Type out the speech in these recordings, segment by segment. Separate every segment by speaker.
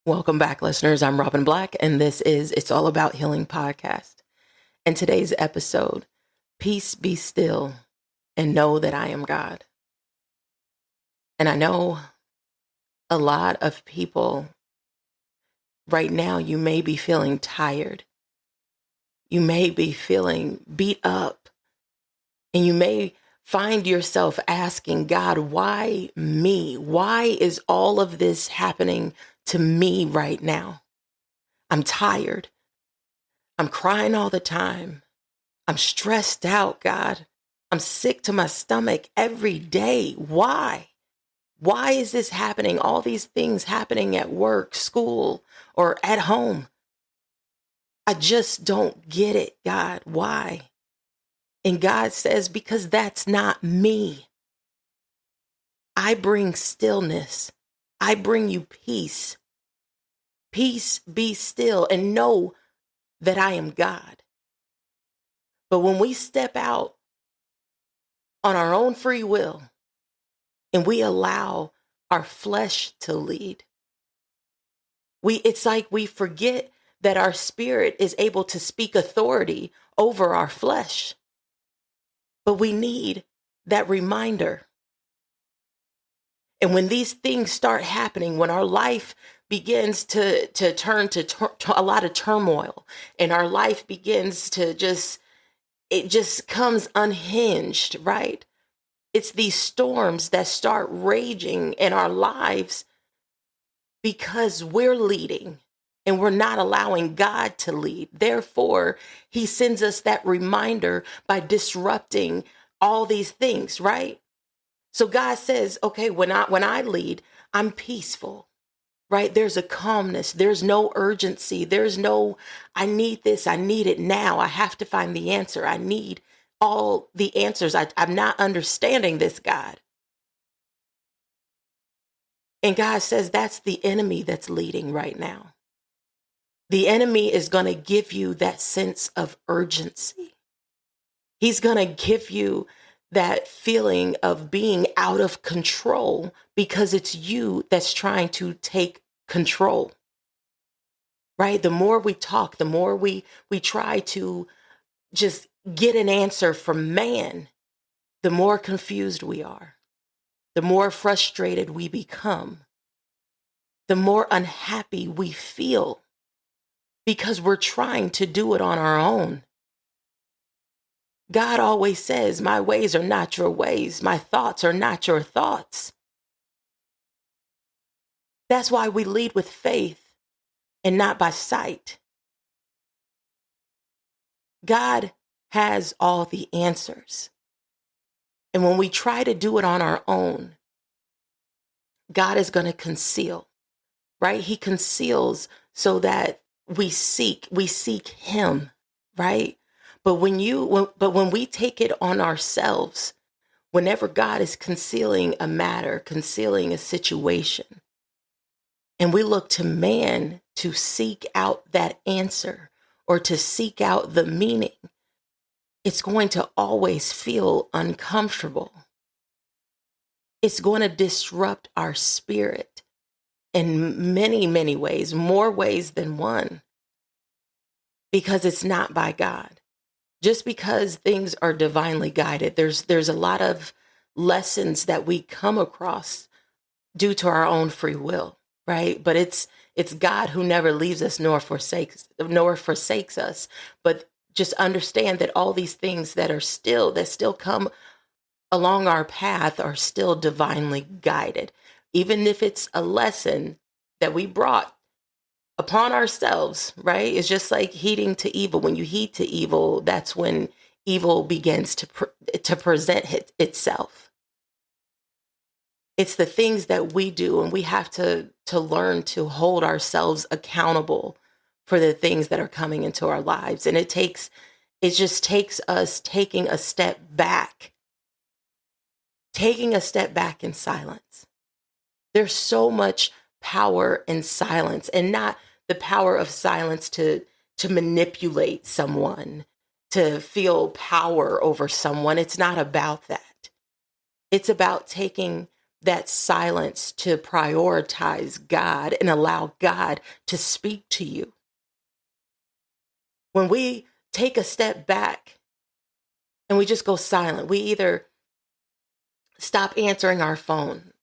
Speaker 1: Welcome back, listeners. I'm Robin Black, and this is It's All About Healing podcast. And today's episode, Peace Be Still and Know That I Am God. And I know a lot of people right now, you may be feeling tired. You may be feeling beat up. And you may find yourself asking God, why me? Why is all of this happening to me right now? I'm tired. I'm crying all the time. I'm stressed out, God. I'm sick to my stomach every day. Why? Why is this happening? All these things happening at work, school, or at home. I just don't get it, God. Why? And God says, because that's not me. I bring stillness. I bring you peace. Peace be still and know that I am God. But when we step out on our own free will and we allow our flesh to lead, it's like we forget that our spirit is able to speak authority over our flesh. But we need that reminder. And when these things start happening, when our life begins to turn to a lot of turmoil, and our life begins to it just comes unhinged, right? It's these storms that start raging in our lives because we're leading and we're not allowing God to lead. Therefore, he sends us that reminder by disrupting all these things, right? So God says, okay, when I lead, I'm peaceful, right? There's a calmness. There's no urgency. There's no, I need this. I need it now. I have to find the answer. I need all the answers. I'm not understanding this, God. And God says that's the enemy that's leading right now. The enemy is going to give you that sense of urgency. He's going to give you that feeling of being out of control because it's you that's trying to take control, right? The more we talk, the more we try to just get an answer from man, the more confused we are, the more frustrated we become, the more unhappy we feel because we're trying to do it on our own. God always says, my ways are not your ways. My thoughts are not your thoughts. That's why we lead with faith and not by sight. God has all the answers. And when we try to do it on our own, God is going to conceal, right? He conceals so that we seek him, right? But when we take it on ourselves, whenever God is concealing a matter, concealing a situation, and we look to man to seek out that answer or to seek out the meaning, it's going to always feel uncomfortable. It's going to disrupt our spirit in many, many ways, more ways than one, because it's not by God. Just because things are divinely guided, there's a lot of lessons that we come across due to our own free will, right? But it's God who never leaves us nor forsakes us. But just understand that all these things that still come along our path are still divinely guided. Even if it's a lesson that we brought upon ourselves, right? It's just like heeding to evil. When you heed to evil, that's when evil begins to present itself. It's the things that we do, and we have to learn to hold ourselves accountable for the things that are coming into our lives. And it just takes us taking a step back in silence. There's so much power in silence, and not the power of silence to manipulate someone, to feel power over someone. It's not about that. It's about taking that silence to prioritize God and allow God to speak to you. When we take a step back and we just go silent, we either stop answering our phone,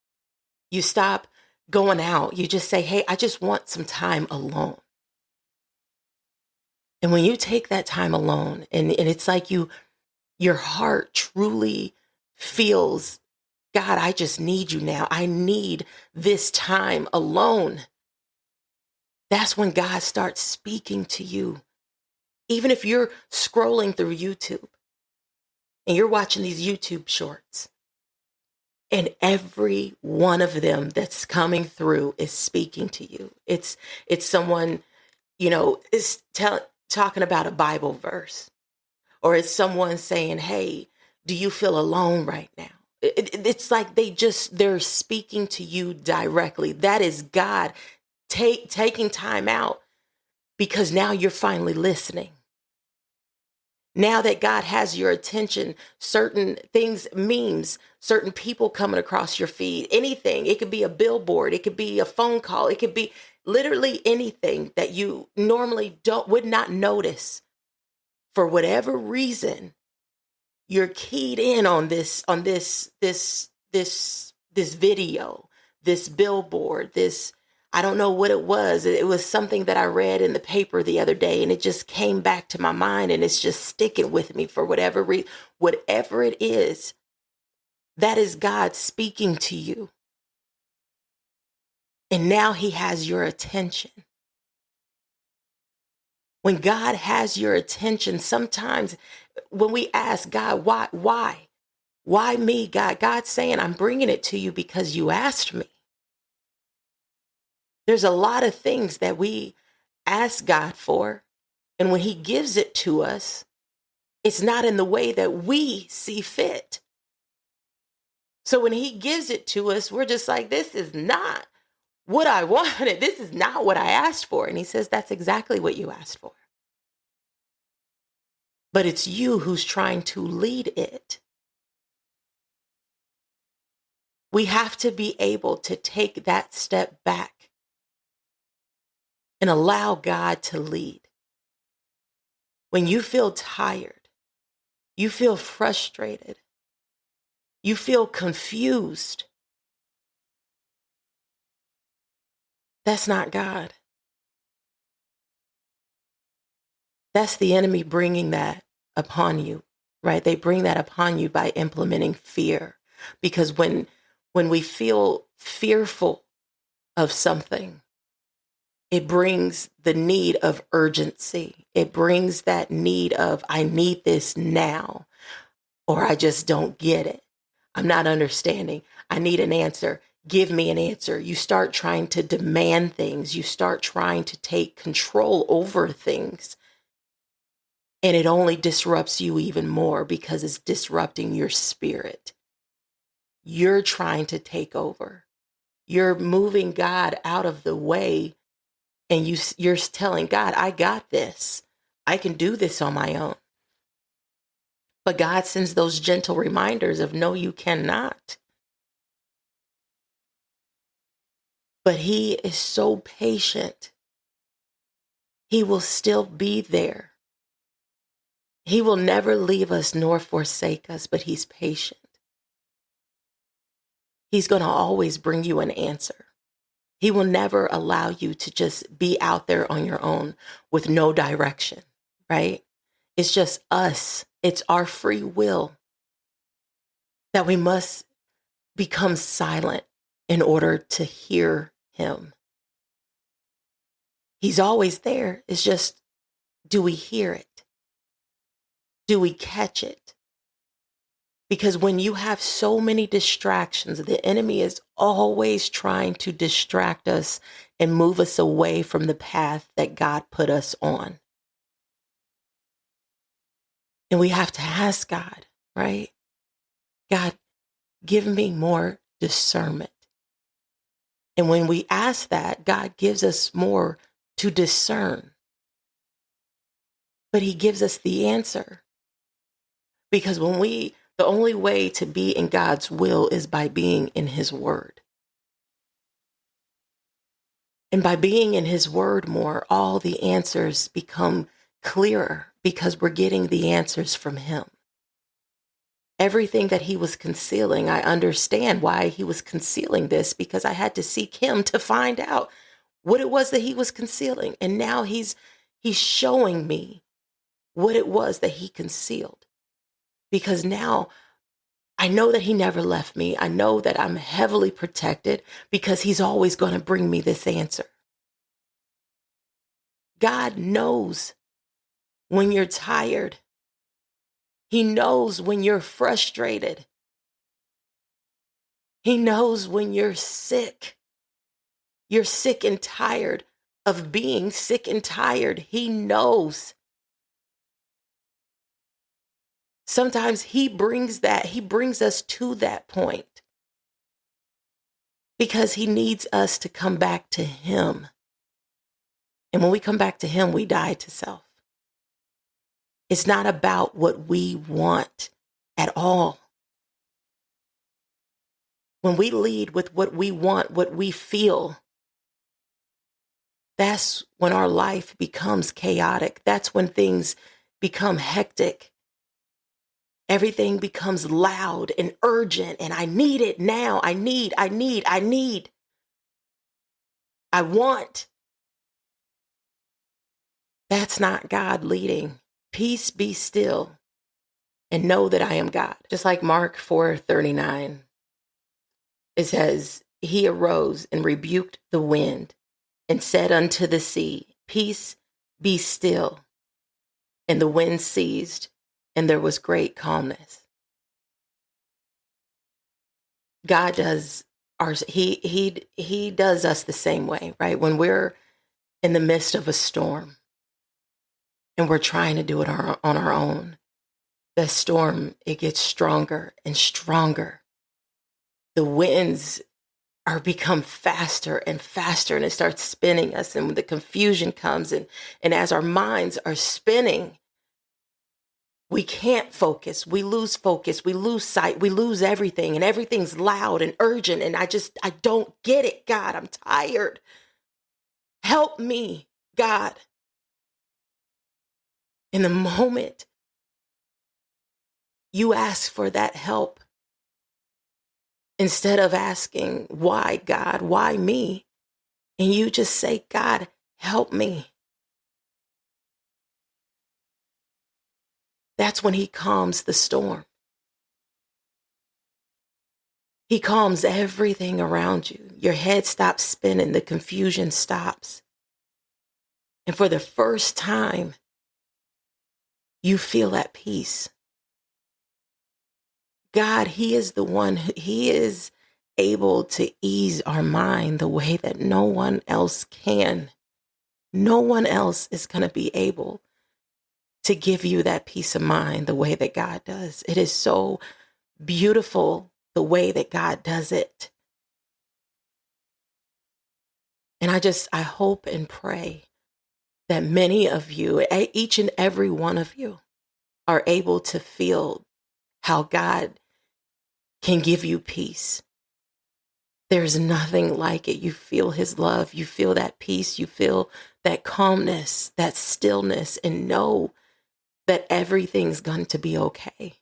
Speaker 1: you stop going out, you just say, hey, I just want some time alone. And when you take that time alone, and it's like your heart truly feels, God, I just need you now. I need this time alone. That's when God starts speaking to you. Even if you're scrolling through YouTube and you're watching these YouTube shorts, and every one of them that's coming through is speaking to you. It's someone, is talking about a Bible verse, or it's someone saying, hey, do you feel alone right now? It's like they're speaking to you directly. That is God taking time out, because now you're finally listening. Now that God has your attention, certain things, memes, certain people coming across your feed, anything. It could be a billboard, it could be a phone call, it could be literally anything that you normally would not notice. For whatever reason, you're keyed in on this video, this billboard, this, I don't know what it was. It was something that I read in the paper the other day, and it just came back to my mind, and it's just sticking with me for whatever reason. Whatever it is, that is God speaking to you. And now he has your attention. When God has your attention, sometimes when we ask God, why? Why me, God? God's saying, I'm bringing it to you because you asked me. There's a lot of things that we ask God for, and when he gives it to us, it's not in the way that we see fit. So when he gives it to us, we're just like, this is not what I wanted. This is not what I asked for. And he says, that's exactly what you asked for. But it's you who's trying to lead it. We have to be able to take that step back and allow God to lead. When you feel tired, you feel frustrated, you feel confused, that's not God. That's the enemy bringing that upon you, right? They bring that upon you by implementing fear. Because when we feel fearful of something, it brings the need of urgency. It brings that need of, I need this now, or I just don't get it. I'm not understanding. I need an answer. Give me an answer. You start trying to demand things. You start trying to take control over things. And it only disrupts you even more because it's disrupting your spirit. You're trying to take over. You're moving God out of the way, and you're telling God, I got this. I can do this on my own. But God sends those gentle reminders of, no, you cannot. But he is so patient. He will still be there. He will never leave us nor forsake us, but he's patient. He's going to always bring you an answer. He will never allow you to just be out there on your own with no direction, right? It's just us. It's our free will that we must become silent in order to hear him. He's always there. It's just, do we hear it? Do we catch it? Because when you have so many distractions, the enemy is always trying to distract us and move us away from the path that God put us on. And we have to ask God, right? God, give me more discernment. And when we ask that, God gives us more to discern. But he gives us the answer. Because when The only way to be in God's will is by being in his word. And by being in his word more, all the answers become clearer because we're getting the answers from him. Everything that he was concealing, I understand why he was concealing this, because I had to seek him to find out what it was that he was concealing. And now he's showing me what it was that he concealed. Because now I know that he never left me. I know that I'm heavily protected because he's always going to bring me this answer. God knows when you're tired. He knows when you're frustrated. He knows when you're sick. You're sick and tired of being sick and tired. He knows. Sometimes he brings us to that point because he needs us to come back to him. And when we come back to him, we die to self. It's not about what we want at all. When we lead with what we want, what we feel, that's when our life becomes chaotic. That's when things become hectic. Everything becomes loud and urgent, and I need it now. I want. That's not God leading. Peace, be still, and know that I am God. Just like Mark 4:39, it says, he arose and rebuked the wind and said unto the sea, peace, be still. And the wind ceased, and there was great calmness. God does he does us the same way, right? When we're in the midst of a storm and we're trying to do it on our own, the storm, it gets stronger and stronger. The winds become faster and faster, and it starts spinning us, and the confusion comes, and as our minds are spinning, we can't focus. We lose focus. We lose sight. We lose everything, and everything's loud and urgent, and I don't get it. God, I'm tired. Help me, God. In the moment you ask for that help, instead of asking, why, God, why me? And you just say, God, help me. That's when he calms the storm. He calms everything around you. Your head stops spinning. The confusion stops. And for the first time, you feel at peace. God, he is the one, he is able to ease our mind the way that no one else can. No one else is going to be able to give you that peace of mind the way that God does. It is so beautiful the way that God does it. And I hope and pray that many of you, each and every one of you, are able to feel how God can give you peace. There's nothing like it. You feel his love. You feel that peace. You feel that calmness, that stillness, and know that everything's going to be okay.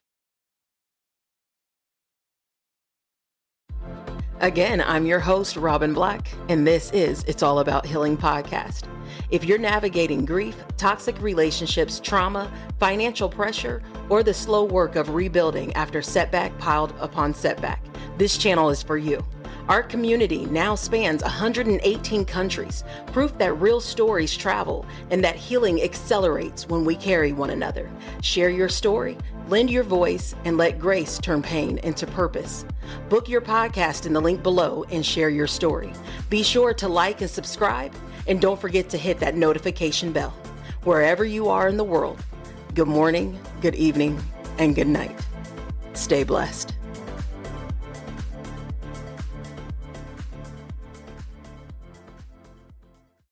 Speaker 1: Again, I'm your host, Robin Black, and this is It's All About Healing podcast. If you're navigating grief, toxic relationships, trauma, financial pressure, or the slow work of rebuilding after setback piled upon setback, this channel is for you. Our community now spans 118 countries, proof that real stories travel and that healing accelerates when we carry one another. Share your story, lend your voice, and let grace turn pain into purpose. Book your podcast in the link below and share your story. Be sure to like and subscribe, and don't forget to hit that notification bell. Wherever you are in the world, good morning, good evening, and good night. Stay blessed.